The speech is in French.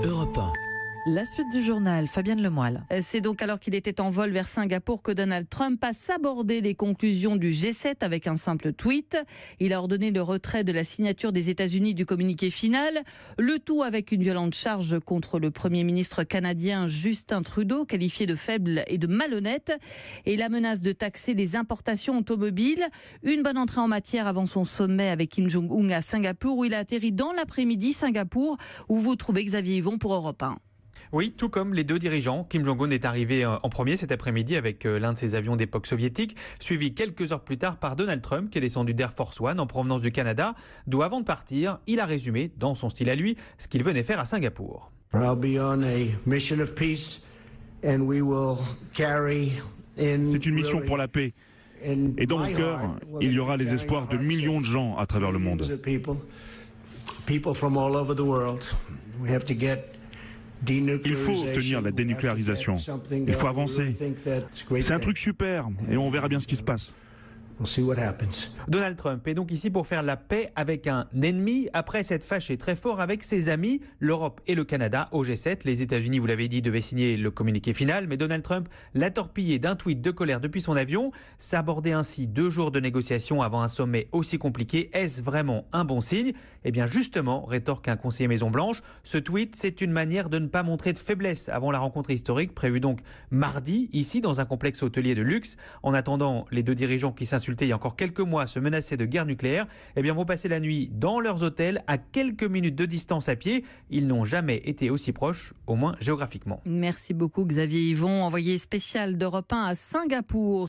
Europe 1. La suite du journal, Fabienne Lemoyle. C'est donc alors qu'il était en vol vers Singapour que Donald Trump a sabordé les conclusions du G7 avec un simple tweet. Il a ordonné le retrait de la signature des États-Unis du communiqué final, le tout avec une violente charge contre le Premier ministre canadien Justin Trudeau, qualifié de faible et de malhonnête, et la menace de taxer les importations automobiles. Une bonne entrée en matière avant son sommet avec Kim Jong-un à Singapour, où il a atterri dans l'après-midi. Singapour, où vous trouvez Xavier Yvon pour Europe 1. Oui, tout comme les deux dirigeants. Kim Jong-un est arrivé en premier cet après-midi avec l'un de ses avions d'époque soviétique, suivi quelques heures plus tard par Donald Trump, qui est descendu d'Air Force One en provenance du Canada, d'où avant de partir, il a résumé, dans son style à lui, ce qu'il venait faire à Singapour. I'll be on a mission of peace and we will carry in. C'est une mission pour la paix. Et dans mon cœur, il y aura les espoirs de millions de gens à travers le monde. People from all over the world. We have to get. Il faut obtenir la dénucléarisation. Il faut avancer. C'est un truc super et on verra bien ce qui se passe. Donald Trump est donc ici pour faire la paix avec un ennemi après s'être fâché très fort avec ses amis, l'Europe et le Canada au G7. Les États-Unis, vous l'avez dit, devaient signer le communiqué final, mais Donald Trump l'a torpillé d'un tweet de colère depuis son avion. S'aborder ainsi 2 jours de négociations avant un sommet aussi compliqué, est-ce vraiment un bon signe ? Eh bien justement, rétorque un conseiller Maison-Blanche, ce tweet, c'est une manière de ne pas montrer de faiblesse avant la rencontre historique prévue donc mardi, ici dans un complexe hôtelier de luxe. En attendant, les deux dirigeants qui s'insultaient il y a encore quelques mois se menaçaient de guerre nucléaire, eh bien vont passer la nuit dans leurs hôtels à quelques minutes de distance à pied. Ils n'ont jamais été aussi proches, au moins géographiquement. Merci beaucoup Xavier Yvon, envoyé spécial d'Europe 1 à Singapour.